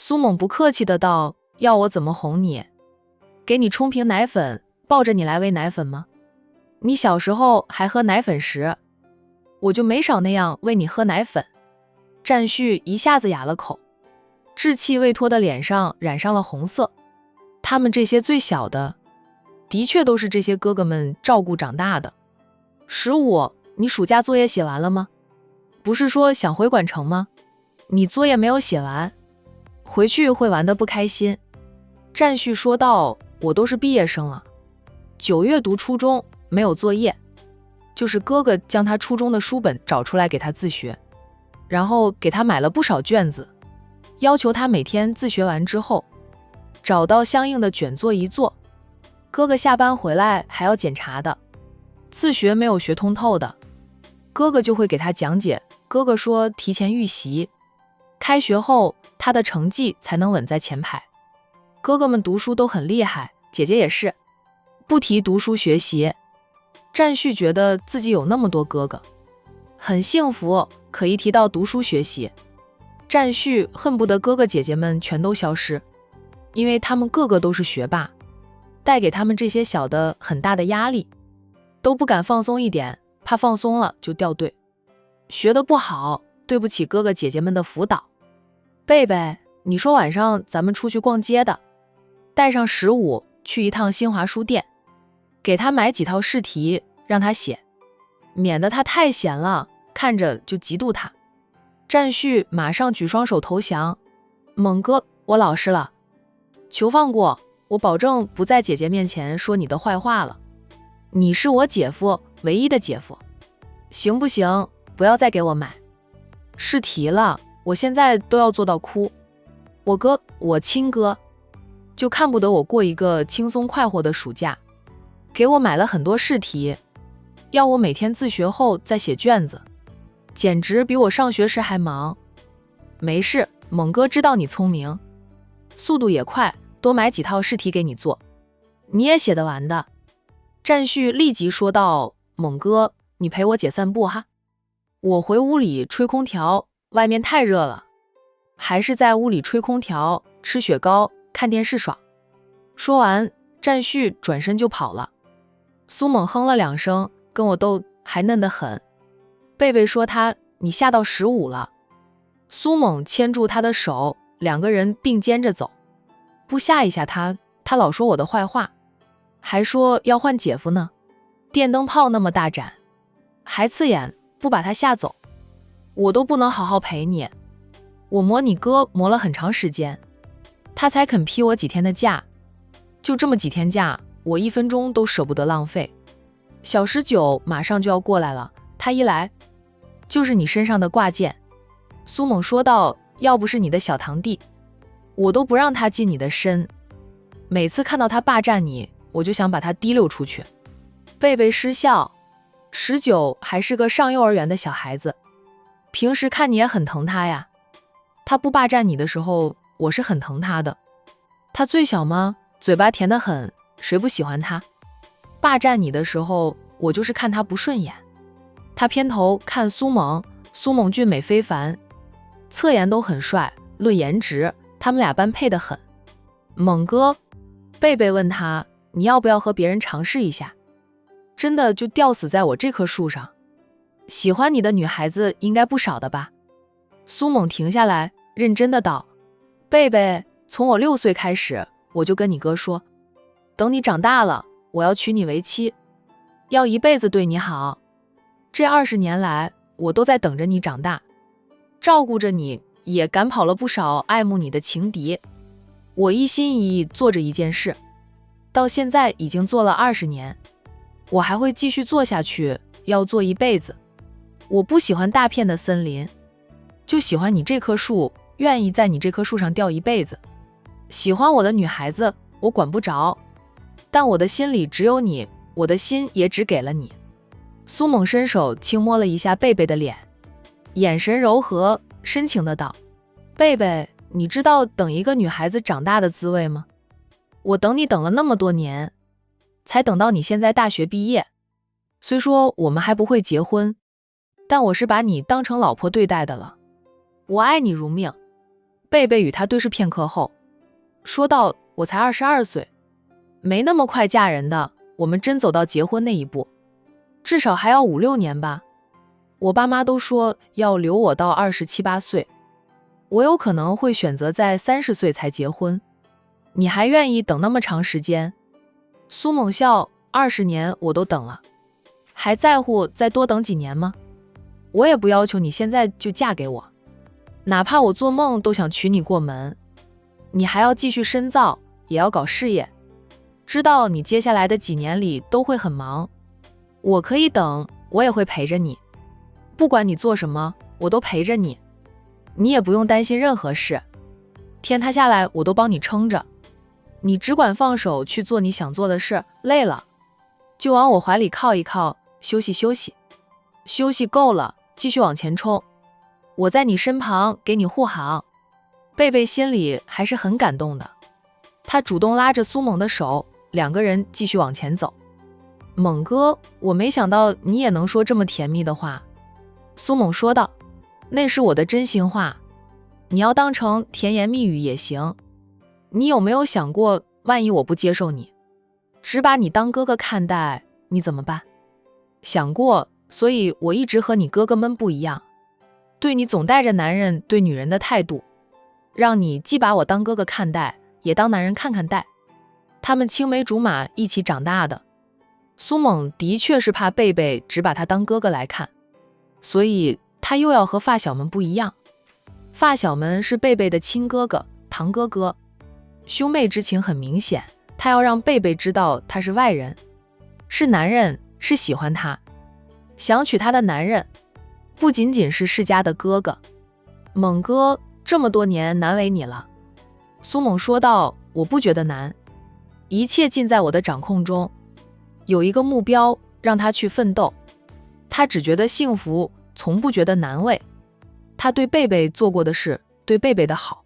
苏猛不客气的道：要我怎么哄你？给你冲瓶奶粉，抱着你来喂奶粉吗？你小时候还喝奶粉时，我就没少那样喂你喝奶粉。战旭一下子哑了口，稚气未脱的脸上染上了红色。他们这些最小的，的确都是这些哥哥们照顾长大的。15，你暑假作业写完了吗？不是说想回管城吗？你作业没有写完，回去会玩得不开心。战旭说道：我都是毕业生了，9月读初中，没有作业，就是哥哥将他初中的书本找出来给他自学，然后给他买了不少卷子，要求他每天自学完之后找到相应的卷做一做。哥哥下班回来还要检查的，自学没有学通透的，哥哥就会给他讲解。哥哥说提前预习，开学后他的成绩才能稳在前排。哥哥们读书都很厉害，姐姐也是。不提读书学习，战旭觉得自己有那么多哥哥，很幸福。可一提到读书学习，战旭恨不得哥哥姐姐们全都消失，因为他们个个都是学霸，带给他们这些小的很大的压力，都不敢放松一点，怕放松了就掉队，学得不好，对不起哥哥姐姐们的辅导。贝贝，你说晚上咱们出去逛街的，带上15去一趟新华书店，给他买几套试题让他写，免得他太闲了，看着就嫉妒他。战旭马上举双手投降：猛哥，我老实了，求放过，我保证不在姐姐面前说你的坏话了。你是我姐夫，唯一的姐夫，行不行？不要再给我买试题了，我现在都要做到哭。我哥，我亲哥，就看不得我过一个轻松快活的暑假，给我买了很多试题，要我每天自学后再写卷子，简直比我上学时还忙。没事，猛哥知道你聪明，速度也快，多买几套试题给你做，你也写得完的。战旭立即说道：猛哥，你陪我姐散步哈，我回屋里吹空调，外面太热了，还是在屋里吹空调，吃雪糕，看电视爽。说完，战旭转身就跑了。苏猛哼了2声，跟我斗，还嫩得很。贝贝说你吓到15了。苏猛牵住他的手，2个人并肩着走。不吓一下他老说我的坏话，还说要换姐夫呢。电灯泡那么大盏，还刺眼，不把他吓走，我都不能好好陪你。我磨你哥磨了很长时间，他才肯批我几天的假，就这么几天假，我1分钟都舍不得浪费。小19马上就要过来了，他一来就是你身上的挂件。苏猛说道：要不是你的小堂弟，我都不让他进你的身，每次看到他霸占你，我就想把他提溜出去。贝贝失笑，19还是个上幼儿园的小孩子，平时看你也很疼他呀。他不霸占你的时候，我是很疼他的。他最小吗？嘴巴甜得很，谁不喜欢他？霸占你的时候，我就是看他不顺眼。他偏头看苏猛，苏猛俊美非凡，侧颜都很帅，论颜值，他们俩般配得很。猛哥，贝贝问他，你要不要和别人尝试一下？真的就吊死在我这棵树上？喜欢你的女孩子应该不少的吧？苏猛停下来，认真的道：贝贝，从我6岁开始，我就跟你哥说，等你长大了，我要娶你为妻，要一辈子对你好。这20年来，我都在等着你长大，照顾着你，也赶跑了不少爱慕你的情敌。我一心一意做着一件事，到现在已经做了20年，我还会继续做下去，要做一辈子。我不喜欢大片的森林，就喜欢你这棵树，愿意在你这棵树上吊一辈子。喜欢我的女孩子，我管不着，但我的心里只有你，我的心也只给了你。苏猛伸手轻摸了一下贝贝的脸，眼神柔和，深情的道：贝贝，你知道等一个女孩子长大的滋味吗？我等你等了那么多年，才等到你现在大学毕业。虽说我们还不会结婚，但我是把你当成老婆对待的了。我爱你如命。贝贝与他对视片刻后，说道：“我才22岁，没那么快嫁人的，我们真走到结婚那一步，至少还要5、6年吧。我爸妈都说要留我到27、28岁，我有可能会选择在30岁才结婚。你还愿意等那么长时间？”苏猛笑：“20年我都等了，还在乎再多等几年吗？我也不要求你现在就嫁给我，哪怕我做梦都想娶你过门。你还要继续深造，也要搞事业，知道你接下来的几年里都会很忙。我可以等，我也会陪着你，不管你做什么，我都陪着你。你也不用担心任何事，天塌下来我都帮你撑着。你只管放手去做你想做的事，累了就往我怀里靠一靠，休息休息，休息够了继续往前冲，我在你身旁给你护航。”贝贝心里还是很感动的，他主动拉着苏猛的手，两个人继续往前走。猛哥，我没想到你也能说这么甜蜜的话。苏猛说道：“那是我的真心话，你要当成甜言蜜语也行。你有没有想过，万一我不接受你，只把你当哥哥看待，你怎么办？”想过，所以我一直和你哥哥们不一样，对你总带着男人对女人的态度，让你既把我当哥哥看待，也当男人看待。他们青梅竹马一起长大的。苏猛的确是怕贝贝只把他当哥哥来看，所以他又要和发小们不一样。发小们是贝贝的亲哥哥、堂哥哥，兄妹之情很明显，他要让贝贝知道他是外人，是男人，是喜欢他，想娶她的男人，不仅仅是世家的哥哥。猛哥，这么多年难为你了。苏猛说道：“我不觉得难，一切尽在我的掌控中，有一个目标让他去奋斗，他只觉得幸福，从不觉得难为。他对贝贝做过的事，对贝贝的好，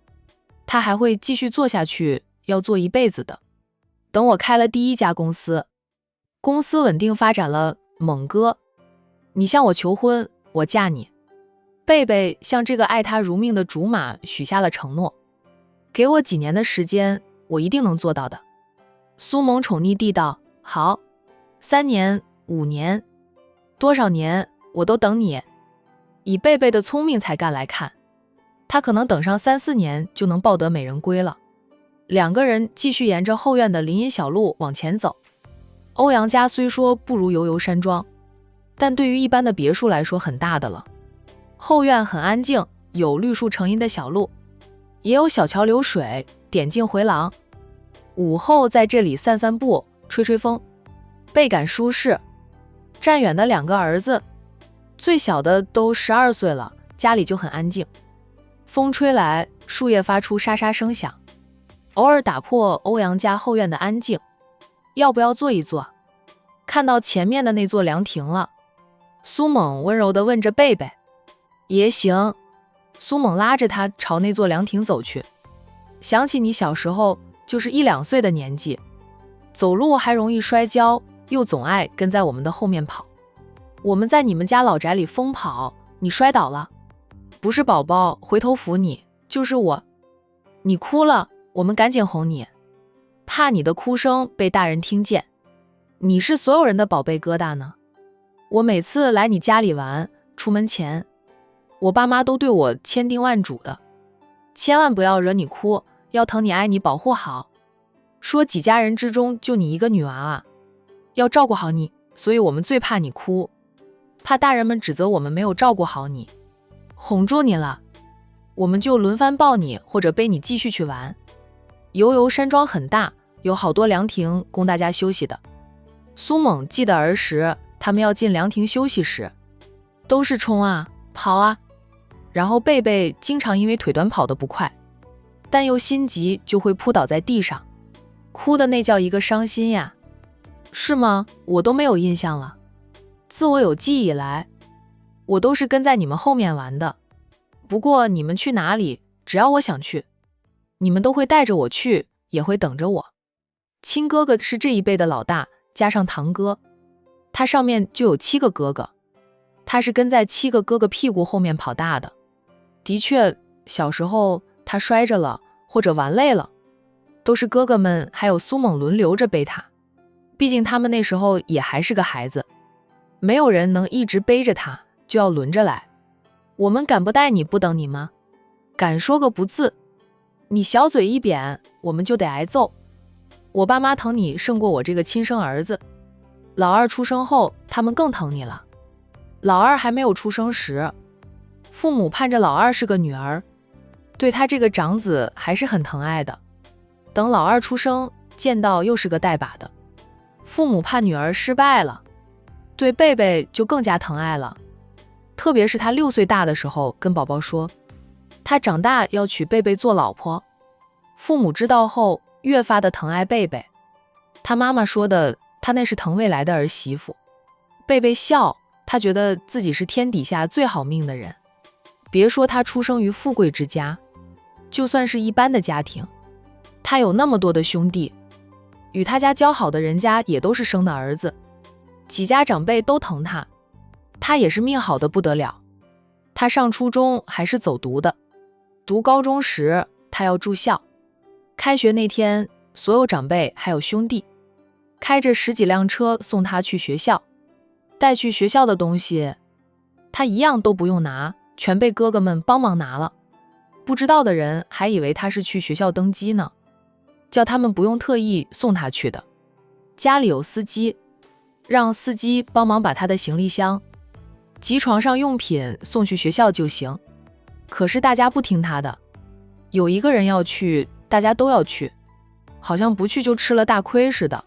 他还会继续做下去，要做一辈子的。等我开了第1家公司，公司稳定发展了，猛哥，你向我求婚，我嫁你。”贝贝向这个爱他如命的竹马许下了承诺，给我几年的时间，我一定能做到的。苏猛宠溺地道：“好，3年、5年，多少年我都等你。”以贝贝的聪明才干来看，他可能等上3、4年就能抱得美人归了。两个人继续沿着后院的林荫小路往前走。欧阳家虽说不如悠悠山庄，但对于一般的别墅来说很大的了。后院很安静，有绿树成荫的小路，也有小桥流水，点镜回廊。午后在这里散散步，吹吹风，倍感舒适。站远的2个儿子，最小的都12岁了，家里就很安静。风吹来，树叶发出沙沙声响，偶尔打破欧阳家后院的安静。要不要坐一坐？看到前面的那座凉亭了，苏猛温柔地问着贝贝。也行。苏猛拉着他朝那座凉亭走去。想起你小时候就是1、2岁的年纪，走路还容易摔跤，又总爱跟在我们的后面跑。我们在你们家老宅里疯跑，你摔倒了，不是宝宝回头扶你，就是我。你哭了，我们赶紧哄你，怕你的哭声被大人听见。你是所有人的宝贝疙瘩呢。我每次来你家里玩，出门前我爸妈都对我千叮万嘱的，千万不要惹你哭，要疼你爱你保护好，说几家人之中就你一个女娃娃，要照顾好你，所以我们最怕你哭，怕大人们指责我们没有照顾好你，哄住你了，我们就轮番抱你或者背你继续去玩。悠悠山庄很大，有好多凉亭供大家休息的。苏猛记得儿时他们要进凉亭休息时，都是冲啊跑啊，然后贝贝经常因为腿短跑得不快，但又心急，就会扑倒在地上，哭的那叫一个伤心呀。是吗？我都没有印象了。自我有记忆以来，我都是跟在你们后面玩的。不过你们去哪里，只要我想去，你们都会带着我去，也会等着我。亲哥哥是这一辈的老大，加上堂哥，他上面就有7个哥哥，他是跟在7个哥哥屁股后面跑大的。的确，小时候他摔着了或者玩累了，都是哥哥们还有苏猛轮流着背他。毕竟他们那时候也还是个孩子，没有人能一直背着他，就要轮着来。我们敢不带你不等你吗？敢说个不字，你小嘴一扁，我们就得挨揍。我爸妈疼你胜过我这个亲生儿子。老二出生后，他们更疼你了。老二还没有出生时，父母盼着老二是个女儿，对他这个长子还是很疼爱的。等老二出生，见到又是个带把的，父母怕女儿失败了，对贝贝就更加疼爱了。特别是他6岁大的时候，跟宝宝说，他长大要娶贝贝做老婆。父母知道后，越发的疼爱贝贝。他妈妈说的，他那是疼未来的儿媳妇。贝贝笑，他觉得自己是天底下最好命的人。别说他出生于富贵之家，就算是一般的家庭，他有那么多的兄弟，与他家交好的人家也都是生的儿子，几家长辈都疼他，他也是命好的不得了。他上初中还是走读的，读高中时他要住校。开学那天，所有长辈还有兄弟开着10几辆车送他去学校，带去学校的东西他一样都不用拿，全被哥哥们帮忙拿了。不知道的人还以为他是去学校登机呢，叫他们不用特意送他去的。家里有司机，让司机帮忙把他的行李箱及床上用品送去学校就行。可是大家不听他的，有一个人要去，大家都要去，好像不去就吃了大亏似的。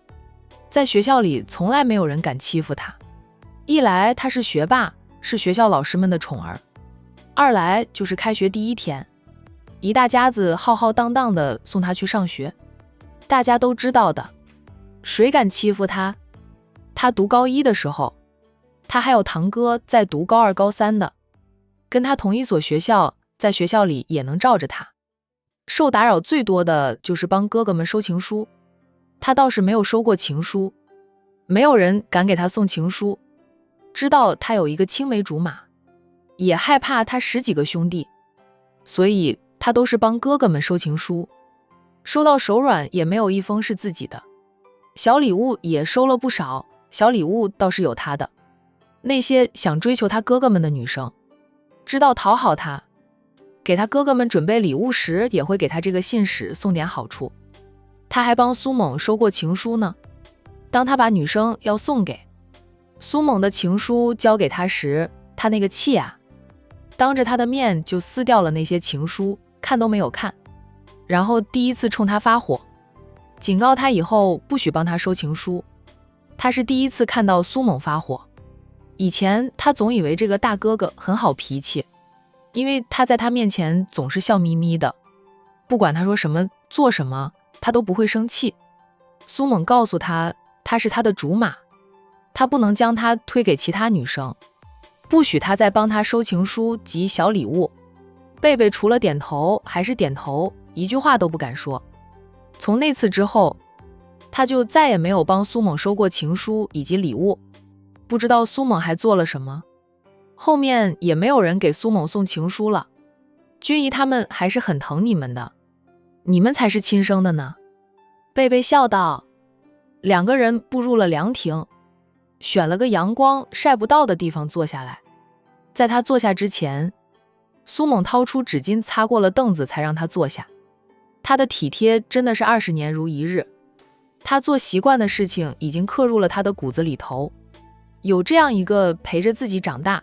在学校里从来没有人敢欺负他，一来他是学霸，是学校老师们的宠儿，二来就是开学第一天，一大家子浩浩荡荡的送他去上学，大家都知道的，谁敢欺负他？他读高1的时候，他还有堂哥在读高2、高3的，跟他同一所学校，在学校里也能罩着他。受打扰最多的就是帮哥哥们收情书，他倒是没有收过情书，没有人敢给他送情书，知道他有一个青梅竹马，也害怕他10几个兄弟，所以他都是帮哥哥们收情书，收到手软也没有一封是自己的。小礼物也收了不少，小礼物倒是有他的。那些想追求他哥哥们的女生，知道讨好他，给他哥哥们准备礼物时，也会给他这个信使送点好处。他还帮苏猛收过情书呢。当他把女生要送给苏猛的情书交给他时，他那个气啊，当着他的面就撕掉了那些情书，看都没有看，然后第一次冲他发火，警告他以后不许帮他收情书。他是第一次看到苏猛发火，以前他总以为这个大哥哥很好脾气，因为他在他面前总是笑眯眯的，不管他说什么做什么，他都不会生气。苏猛告诉他，他是他的竹马，他不能将他推给其他女生，不许他再帮他收情书及小礼物。贝贝除了点头还是点头，一句话都不敢说。从那次之后，他就再也没有帮苏猛收过情书以及礼物。不知道苏猛还做了什么，后面也没有人给苏猛送情书了。君怡他们还是很疼你们的，你们才是亲生的呢。贝贝笑道。2个人步入了凉亭，选了个阳光晒不到的地方坐下来。在他坐下之前，苏猛掏出纸巾擦过了凳子才让他坐下。他的体贴真的是20年如一日，他做习惯的事情已经刻入了他的骨子里头。有这样一个陪着自己长大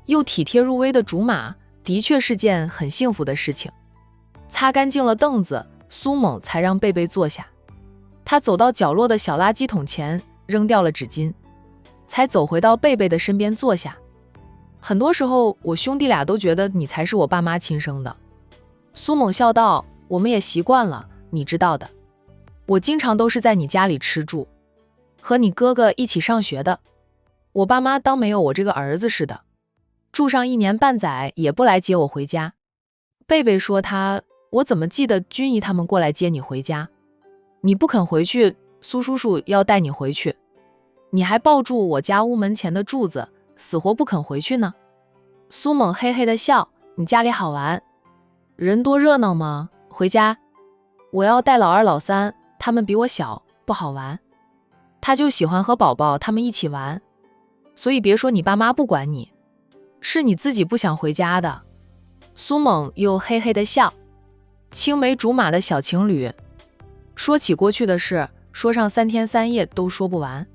又体贴入微的竹马，的确是件很幸福的事情。擦干净了凳子，苏猛才让贝贝坐下。他走到角落的小垃圾桶前，扔掉了纸巾，才走回到贝贝的身边坐下。很多时候我兄弟俩都觉得你才是我爸妈亲生的。苏猛笑道，我们也习惯了，你知道的，我经常都是在你家里吃住，和你哥哥一起上学的，我爸妈当没有我这个儿子似的，住上1年半载也不来接我回家。贝贝说我怎么记得君怡他们过来接你回家，你不肯回去，苏叔叔要带你回去，你还抱住我家屋门前的柱子，死活不肯回去呢。苏猛嘿嘿的笑，你家里好玩。人多热闹吗？回家。我要带老二老三，他们比我小，不好玩。他就喜欢和宝宝他们一起玩，所以别说你爸妈不管你，是你自己不想回家的。苏猛又嘿嘿地笑，青梅竹马的小情侣，说起过去的事，说上3天3夜都说不完。